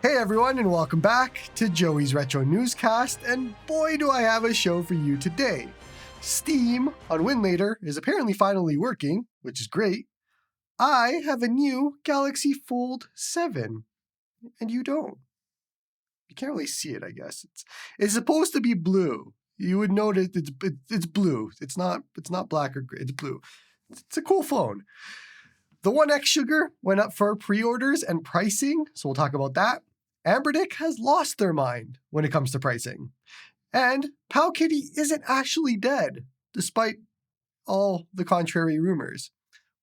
Hey everyone, and welcome back to Joey's Retro Newscast, and boy do I have a show for you today. Steam on Winlator is apparently finally working, which is great. I have a new Galaxy Fold 7, and you don't. You can't really see it, I guess. It's supposed to be blue. You would notice it's blue. It's not black or gray, it's blue. It's a cool phone. The OneXSugar went up for pre-orders and pricing, so we'll talk about that. Anbernic has lost their mind when it comes to pricing. And Powkiddy isn't actually dead, despite all the contrary rumors.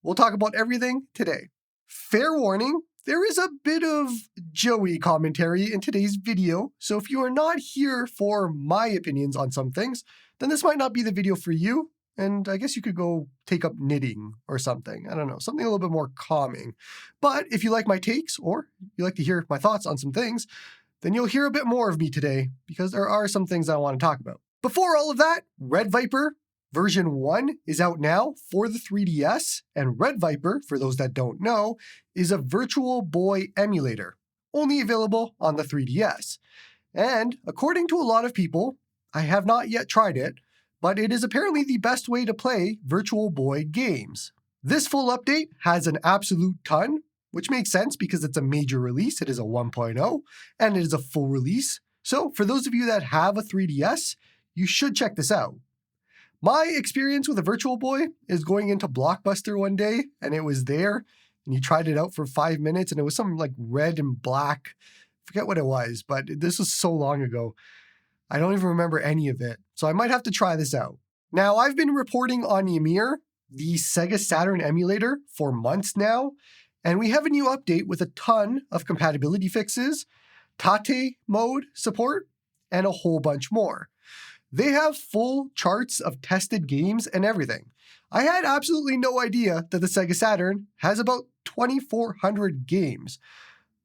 We'll talk about everything today. Fair warning, there is a bit of Joey commentary in today's video, so if you are not here for my opinions on some things, then this might not be the video for you. And I guess you could go take up knitting or something. I don't know, something a little bit more calming. But if you like my takes or you like to hear my thoughts on some things, then you'll hear a bit more of me today because there are some things I want to talk about. Before all of that, Red Viper version 1 is out now for the 3DS. And Red Viper, for those that don't know, is a Virtual Boy emulator, only available on the 3DS. And according to a lot of people, I have not yet tried it, but it is apparently the best way to play Virtual Boy games. This full update has an absolute ton, which makes sense because it's a major release. It is a 1.0, and it is a full release. So for those of you that have a 3DS, you should check this out. My experience with a Virtual Boy is going into Blockbuster one day, and it was there, and you tried it out for 5 minutes, and it was something like red and black. I forget what it was, but this was so long ago. I don't even remember any of it, so I might have to try this out. Now, I've been reporting on Ymir, the Sega Saturn emulator, for months now, and we have a new update with a ton of compatibility fixes, Tate mode support, and a whole bunch more. They have full charts of tested games and everything. I had absolutely no idea that the Sega Saturn has about 2,400 games.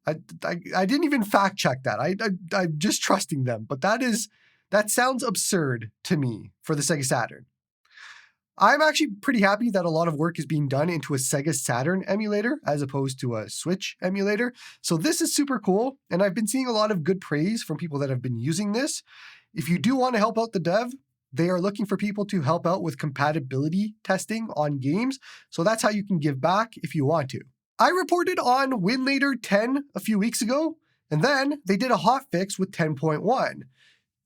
I didn't even fact check that. I'm just trusting them, but that sounds absurd to me for the Sega Saturn. I'm actually pretty happy that a lot of work is being done into a Sega Saturn emulator as opposed to a Switch emulator. So this is super cool, and I've been seeing a lot of good praise from people that have been using this. If you do want to help out the dev, they are looking for people to help out with compatibility testing on games. So that's how you can give back if you want to. I reported on Winlator 10 a few weeks ago, and then they did a hotfix with 10.1.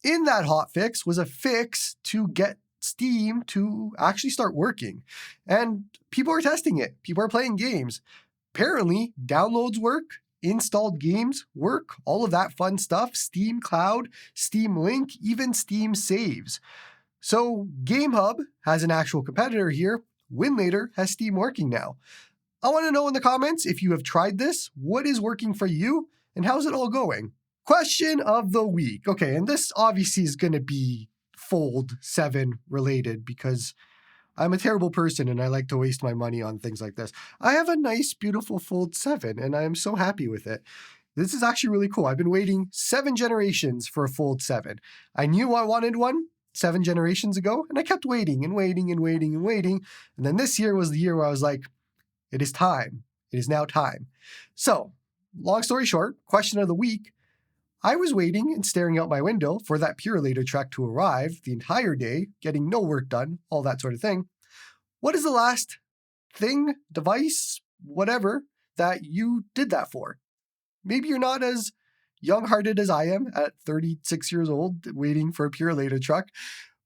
In that hotfix was a fix to get Steam to actually start working. And people are testing it. People are playing games. Apparently, downloads work, installed games work, all of that fun stuff, Steam Cloud, Steam Link, even Steam Saves. So GameHub has an actual competitor here. Winlator has Steam working now. I want to know in the comments if you have tried this, what is working for you, and how's it all going? Question of the week. Okay, and this obviously is going to be Fold 7 related because I'm a terrible person and I like to waste my money on things like this. I have a nice, beautiful Fold 7 and I am so happy with it. This is actually really cool. I've been waiting 7 generations for a Fold 7. I knew I wanted one 7 generations ago, and I kept waiting and waiting and waiting and waiting. And then this year was the year where I was like, it is time. It is now time. So, long story short, question of the week. I was waiting and staring out my window for that Purelator truck to arrive the entire day, getting no work done, all that sort of thing. What is the last thing, device, whatever, that you did that for? Maybe you're not as young-hearted as I am at 36 years old waiting for a Purelator truck.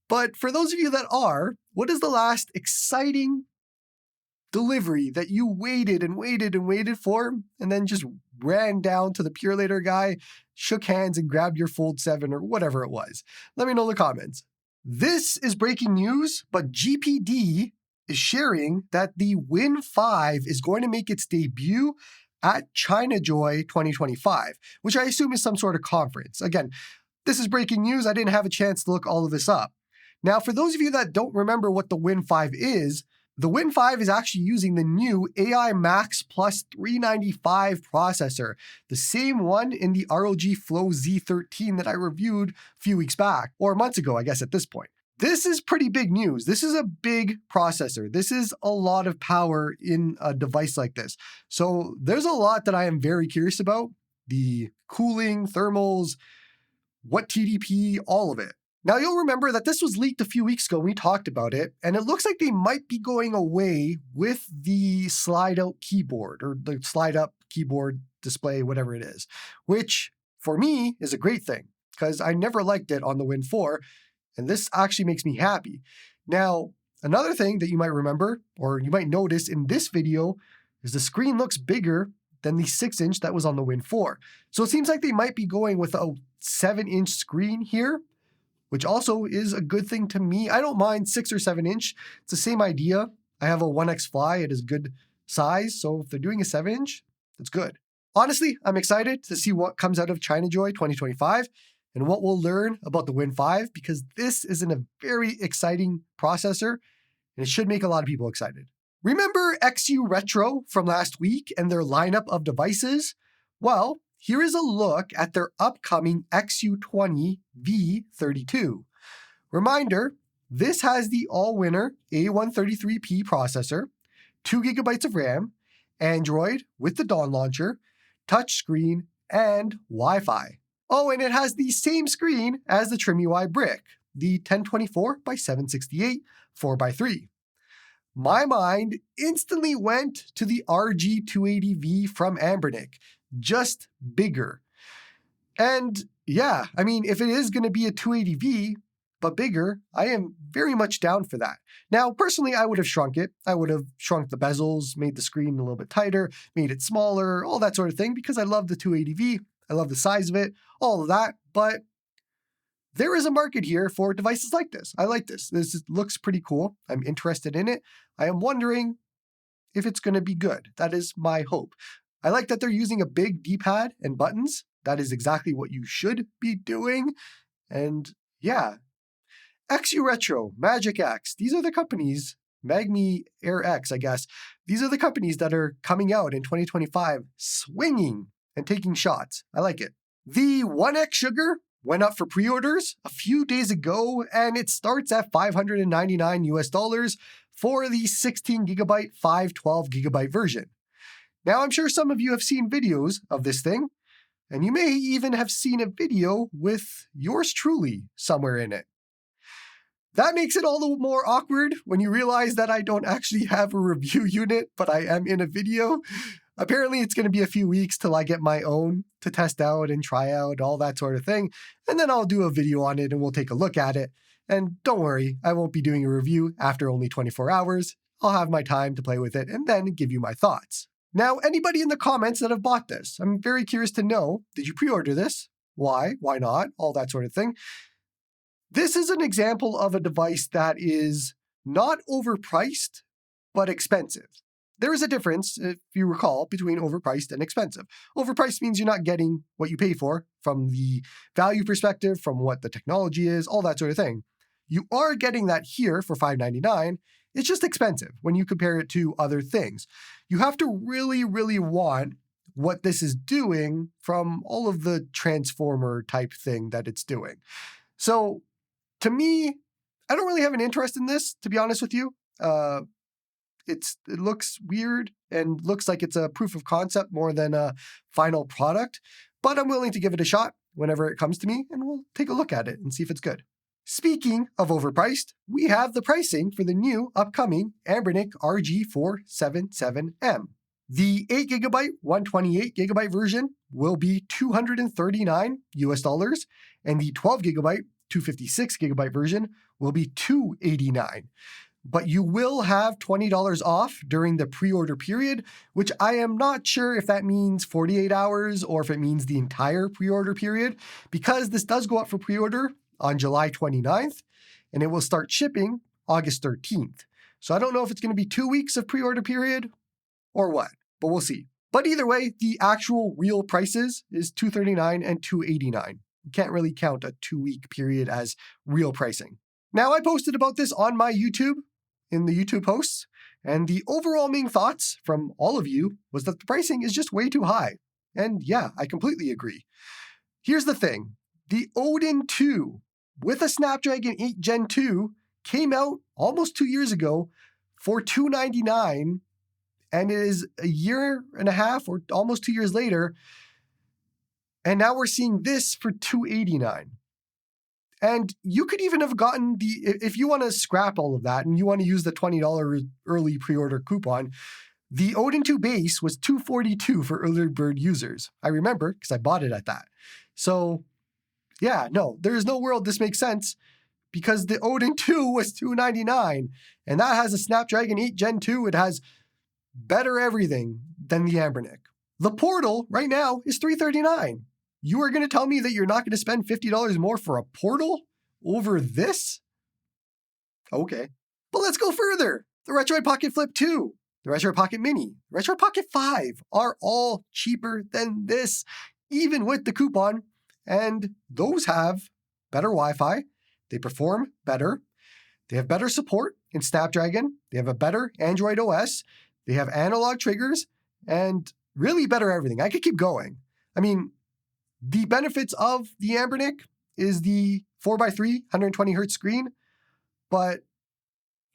But for those of you that are, what is the last exciting delivery that you waited and waited and waited for, and then just ran down to the Purelator guy, shook hands, and grabbed your Fold 7 or whatever it was? Let me know in the comments. This is breaking news, but GPD is sharing that the Win 5 is going to make its debut at China Joy 2025, which I assume is some sort of conference. Again, this is breaking news. I didn't have a chance to look all of this up. Now, for those of you that don't remember what the Win 5 is, the Win 5 is actually using the new AI Max Plus 395 processor, the same one in the ROG Flow Z13 that I reviewed a few weeks back, or months ago, I guess at this point. This is pretty big news. This is a big processor. This is a lot of power in a device like this. So there's a lot that I am very curious about. the cooling, thermals, what TDP, all of it. Now, you'll remember that this was leaked a few weeks ago. We talked about it, and it looks like they might be going away with the slide-out keyboard or the slide-up keyboard display, whatever it is, which for me is a great thing because I never liked it on the Win 4, and this actually makes me happy. Now, another thing that you might remember, or you might notice in this video, is the screen looks bigger than the 6-inch that was on the Win 4. So it seems like they might be going with a 7-inch screen here, which also is a good thing to me. I don't mind 6 or 7-inch. It's the same idea. I have a One X Fly. It is good size. So if they're doing a 7-inch, it's good. Honestly, I'm excited to see what comes out of ChinaJoy 2025 and what we'll learn about the Win 5, because this is a very exciting processor and it should make a lot of people excited. Remember XU Retro from last week and their lineup of devices? Well, here is a look at their upcoming XU20 V32. Reminder, this has the all-winner A133P processor, 2 GB of RAM, Android with the Dawn launcher, touchscreen, and Wi-Fi. Oh, and it has the same screen as the TrimUI brick, the 1024 by 768 4x3. My mind instantly went to the RG280V from Anbernic, just bigger. And yeah, I mean, if it is going to be a 280V, but bigger, I am very much down for that. Now, personally, I would have shrunk it. I would have shrunk the bezels, made the screen a little bit tighter, made it smaller, all that sort of thing, because I love the 280V. I love the size of it, all of that. But there is a market here for devices like this. I like this. This looks pretty cool. I'm interested in it. I am wondering if it's going to be good. That is my hope. I like that they're using a big D-pad and buttons. That is exactly what you should be doing. And yeah, XU Retro, Magic X, these are the companies, Magmi Air X, I guess. These are the companies that are coming out in 2025, swinging and taking shots. I like it. The OneXSugar went up for pre-orders a few days ago, and it starts at $599 for the 16GB 512GB version. Now, I'm sure some of you have seen videos of this thing, and you may even have seen a video with yours truly somewhere in it. That makes it all the more awkward when you realize that I don't actually have a review unit, but I am in a video. Apparently, it's going to be a few weeks till I get my own to test out and try out, all that sort of thing. And then I'll do a video on it and we'll take a look at it. And don't worry, I won't be doing a review after only 24 hours. I'll have my time to play with it and then give you my thoughts. Now, anybody in the comments that have bought this, I'm very curious to know, did you pre-order this? Why? Why not? All that sort of thing. This is an example of a device that is not overpriced, but expensive. There is a difference, if you recall, between overpriced and expensive. Overpriced means you're not getting what you pay for from the value perspective, from what the technology is, all that sort of thing. You are getting that here for $599. It's just expensive when you compare it to other things. You have to really, really want what this is doing from all of the transformer type thing that it's doing. So to me, I don't really have an interest in this, to be honest with you. It looks weird and looks like it's a proof of concept more than a final product, but I'm willing to give it a shot whenever it comes to me, and we'll take a look at it and see if it's good. Speaking of overpriced, we have the pricing for the new upcoming Anbernic RG477M. The 8GB, 128GB version will be $239 US, and the 12GB, 256GB version will be $289. But you will have $20 off during the pre-order period, which I am not sure if that means 48 hours or if it means the entire pre-order period, because this does go up for pre-order on July 29th, and it will start shipping August 13th. So I don't know if it's going to be 2 weeks of pre-order period or what, but we'll see. But either way, the actual real prices is $239 and $289. You can't really count a 2-week period as real pricing. Now, I posted about this on my YouTube, in the YouTube posts, and the overall main thoughts from all of you was that the pricing is just way too high. And yeah, I completely agree. Here's the thing. The Odin 2 with a Snapdragon 8 Gen 2 came out almost 2 years ago for $299, and it is a year and a half or almost 2 years later, And now we're seeing this for $289. And you could even have gotten if you want to scrap all of that and you want to use the $20 early pre-order coupon, the Odin 2 base was $242 for early bird users. I remember because I bought it at that. So yeah, no, there is no world this makes sense because the Odin 2 was $299 and that has a Snapdragon 8 Gen 2. It has better everything than the Anbernic. The Portal right now is $339. You are going to tell me that you're not going to spend $50 more for a Portal over this? Okay. But let's go further. The Retroid Pocket Flip 2, the Retroid Pocket Mini, the Retroid Pocket 5 are all cheaper than this, even with the coupon. And those have better Wi-Fi. They perform better. They have better support in Snapdragon. They have a better Android OS. They have analog triggers and really better everything. I could keep going. I mean, the benefits of the Anbernic is the 4x3 120 hertz screen, but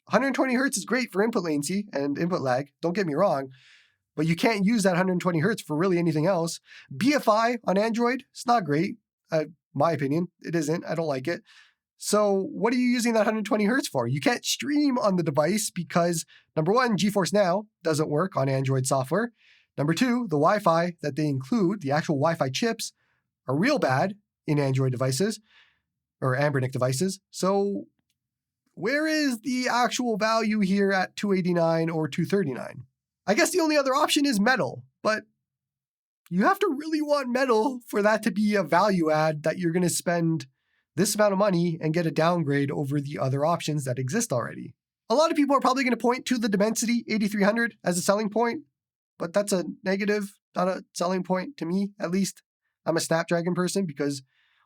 120 hertz is great for input latency and input lag. Don't get me wrong, but you can't use that 120 hertz for really anything else. BFI on Android, it's not great. My opinion, it isn't. I don't like it. So what are you using that 120 hertz for? You can't stream on the device because, number one, GeForce Now doesn't work on Android software. Number two, the Wi-Fi that they include, the actual Wi-Fi chips, are real bad in Android devices or Anbernic devices. So where is the actual value here at $289 or $239? I guess the only other option is metal, but you have to really want metal for that to be a value add that you're going to spend this amount of money and get a downgrade over the other options that exist already. A lot of people are probably going to point to the Dimensity 8300 as a selling point, but that's a negative, not a selling point to me, at least. I'm a Snapdragon person because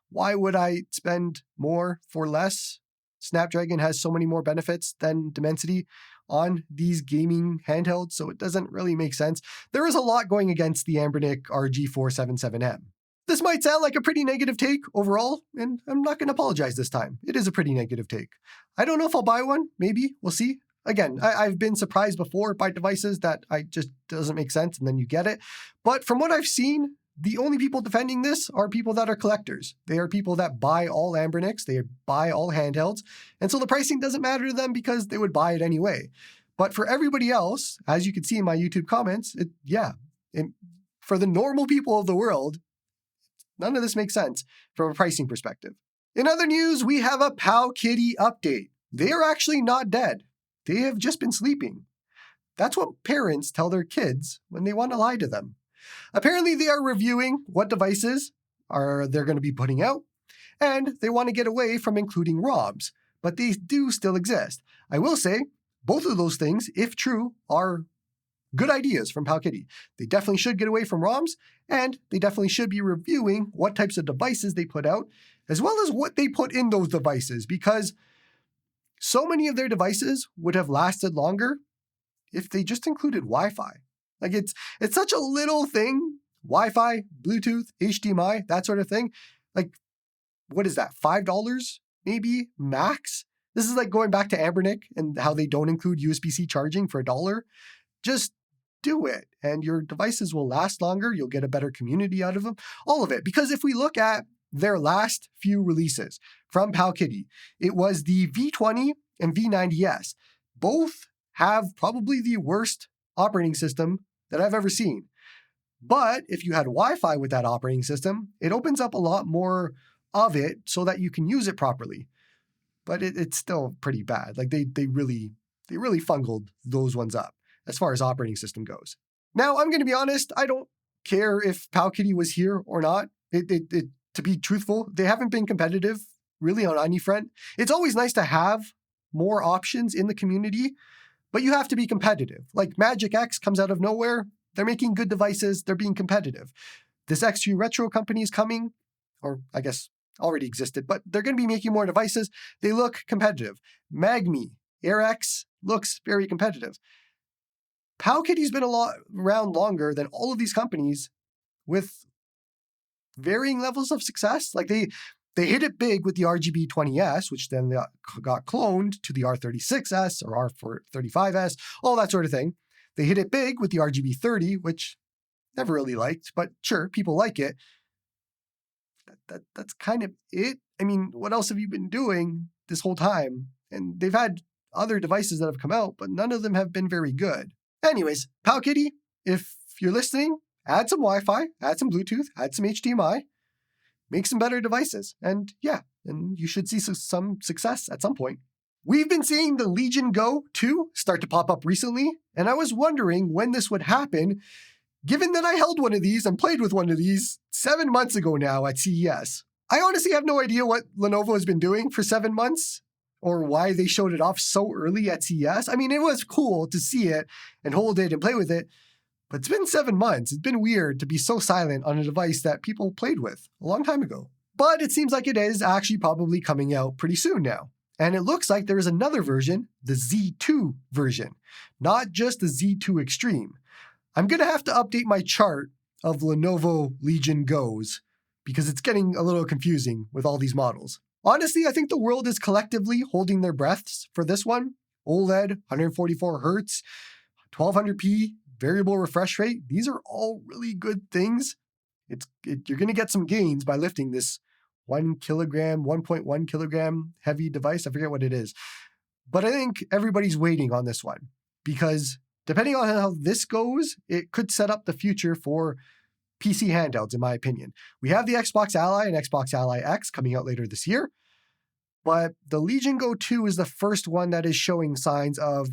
why would I spend more for less? Snapdragon has so many more benefits than Dimensity on these gaming handhelds, so it doesn't really make sense. There is a lot going against the Anbernic RG477M. This might sound like a pretty negative take overall, and I'm not going to apologize this time. It is a pretty negative take. I don't know if I'll buy one. Maybe. We'll see. Again, I've been surprised before by devices that I just doesn't make sense, and then you get it. But from what I've seen, the only people defending this are people that are collectors. They are people that buy all Anbernics. They buy all handhelds. And so the pricing doesn't matter to them because they would buy it anyway. But for everybody else, as you can see in my YouTube comments, for the normal people of the world, none of this makes sense from a pricing perspective. In other news, we have a Powkiddy update. They are actually not dead. They have just been sleeping. That's what parents tell their kids when they want to lie to them. Apparently, they are reviewing what devices they're going to be putting out, and they want to get away from including ROMs, but they do still exist. I will say, both of those things, if true, are good ideas from Powkiddy. They definitely should get away from ROMs, and they definitely should be reviewing what types of devices they put out, as well as what they put in those devices, because so many of their devices would have lasted longer if they just included Wi-Fi. Like it's such a little thing, Wi-Fi, Bluetooth, HDMI, that sort of thing. Like, what is that, $5 maybe max? This is like going back to Anbernic and how they don't include USB-C charging for $1. Just do it and your devices will last longer. You'll get a better community out of them, all of it. Because if we look at their last few releases from Powkiddy, it was the V20 and V90S. Both have probably the worst operating system that I've ever seen. But if you had Wi-Fi with that operating system, it opens up a lot more of it so that you can use it properly. But it's still pretty bad. Like they really fungled those ones up as far as operating system goes. Now, I'm going to be honest, I don't care if Powkiddy was here or not. To be truthful, they haven't been competitive really on any front. It's always nice to have more options in the community, but you have to be competitive. Like Magic X comes out of nowhere. They're making good devices. They're being competitive. This X3 Retro company is coming, or I guess already existed, but they're going to be making more devices. They look competitive. Magmi, AirX looks very competitive. Powkiddy's been around longer than all of these companies with varying levels of success. Like they hit it big with the RGB20S, which then got cloned to the R36S or R35S, all that sort of thing. They hit it big with the RGB30, which never really liked, but sure, people like it. that's kind of it. I mean, what else have you been doing this whole time? And they've had other devices that have come out, but none of them have been very good. Anyways, Powkiddy, if you're listening, add some Wi-Fi, add some Bluetooth, add some HDMI, make some better devices. And yeah, and you should see some success at some point. We've been seeing the Legion Go 2 start to pop up recently, and I was wondering when this would happen, given that I held one of these and played with one of these 7 months ago now at CES. I honestly have no idea what Lenovo has been doing for 7 months, or why they showed it off so early at CES. I mean, it was cool to see it and hold it and play with it, but it's been 7 months. It's been weird to be so silent on a device that people played with a long time ago. But it seems like it is actually probably coming out pretty soon now. And it looks like there is another version, the Z2 version, not just the Z2 Extreme. I'm going to have to update my chart of Lenovo Legion Go's because it's getting a little confusing with all these models. Honestly, I think the world is collectively holding their breaths for this one. OLED, 144 Hz, 1200p, variable refresh rate. These are all really good things. You're going to get some gains by lifting this 1 kilogram, 1.1 kilogram heavy device. I forget what it is. But I think everybody's waiting on this one because depending on how this goes, it could set up the future for PC handhelds, in my opinion. We have the Xbox Ally and Xbox Ally X coming out later this year, but the Legion Go 2 is the first one that is showing signs of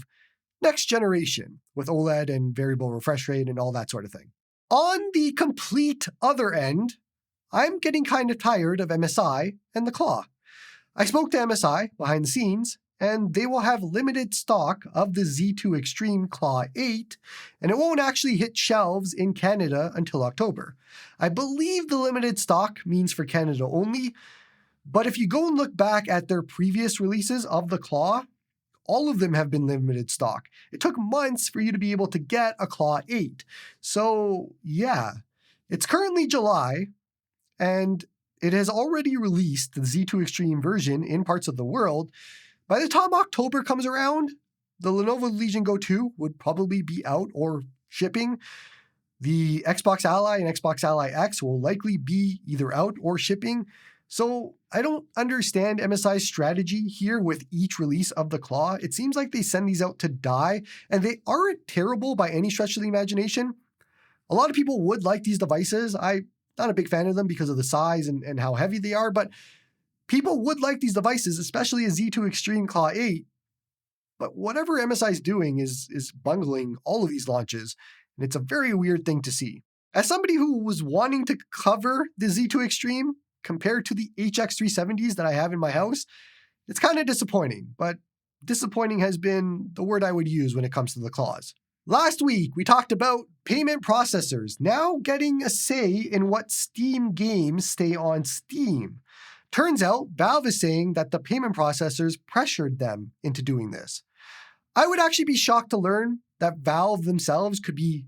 next generation with OLED and variable refresh rate and all that sort of thing. On the complete other end, I'm getting kind of tired of MSI and the Claw. I spoke to MSI behind the scenes, and they will have limited stock of the Z2 Extreme Claw 8, and it won't actually hit shelves in Canada until October. I believe the limited stock means for Canada only, but if you go and look back at their previous releases of the Claw, all of them have been limited stock. It took months for you to be able to get a Claw 8. So yeah, it's currently July, and it has already released the Z2 Extreme version in parts of the world. By the time October comes around, the Lenovo Legion Go 2 would probably be out or shipping. The Xbox Ally and Xbox Ally X will likely be either out or shipping. So I don't understand MSI's strategy here with each release of the Claw. It seems like they send these out to die, and they aren't terrible by any stretch of the imagination. A lot of people would like these devices. I'm not a big fan of them because of the size and how heavy they are, but people would like these devices, especially a Z2 Extreme Claw 8. But whatever MSI is doing is bungling all of these launches, and it's a very weird thing to see. As somebody who was wanting to cover the Z2 Extreme compared to the HX370s that I have in my house, it's kind of disappointing, but disappointing has been the word I would use when it comes to the Claws. Last week, we talked about payment processors now getting a say in what Steam games stay on Steam. Turns out, Valve is saying that the payment processors pressured them into doing this. I would actually be shocked to learn that Valve themselves could be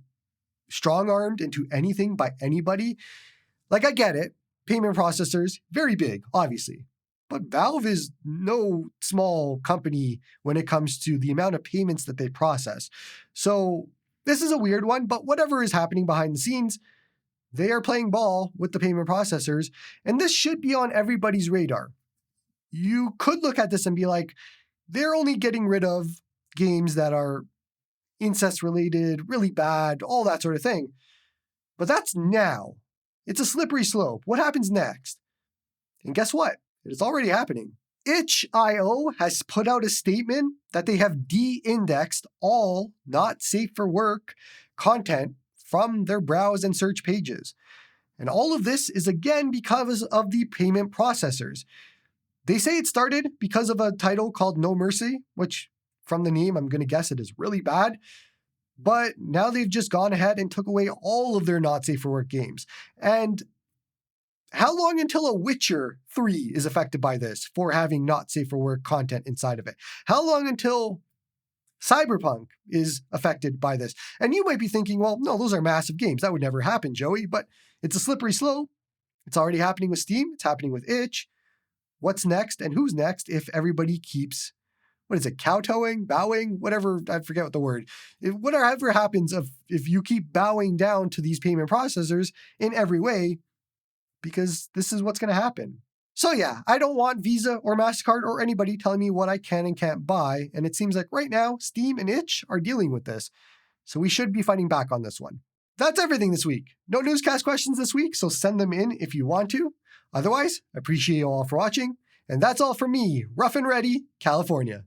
strong-armed into anything by anybody. Like, I get it. Payment processors, very big, obviously. But Valve is no small company when it comes to the amount of payments that they process. So this is a weird one, but whatever is happening behind the scenes, they are playing ball with the payment processors, and this should be on everybody's radar. You could look at this and be like, they're only getting rid of games that are incest-related, really bad, all that sort of thing. But that's now. It's a slippery slope. What happens next? And guess what? It is already happening. itch.io has put out a statement that they have de-indexed all not safe for work content from their browse and search pages. And all of this is again because of the payment processors. They say it started because of a title called No Mercy, which from the name, I'm going to guess it is really bad. But now they've just gone ahead and took away all of their not safe for work games. And how long until a Witcher 3 is affected by this for having not safe for work content inside of it? How long until Cyberpunk is affected by this? And you might be thinking, well, no, those are massive games. That would never happen, Joey. But it's a slippery slope. It's already happening with Steam. It's happening with itch. What's next and who's next if everybody keeps, what is it, kowtowing, bowing, whatever, I forget what the word. Whatever happens if you keep bowing down to these payment processors in every way, because this is what's going to happen. So yeah, I don't want Visa or MasterCard or anybody telling me what I can and can't buy, and it seems like right now, Steam and Itch are dealing with this. So we should be fighting back on this one. That's everything this week. No newscast questions this week, so send them in if you want to. Otherwise, I appreciate you all for watching, and that's all from me, Rough and Ready, California.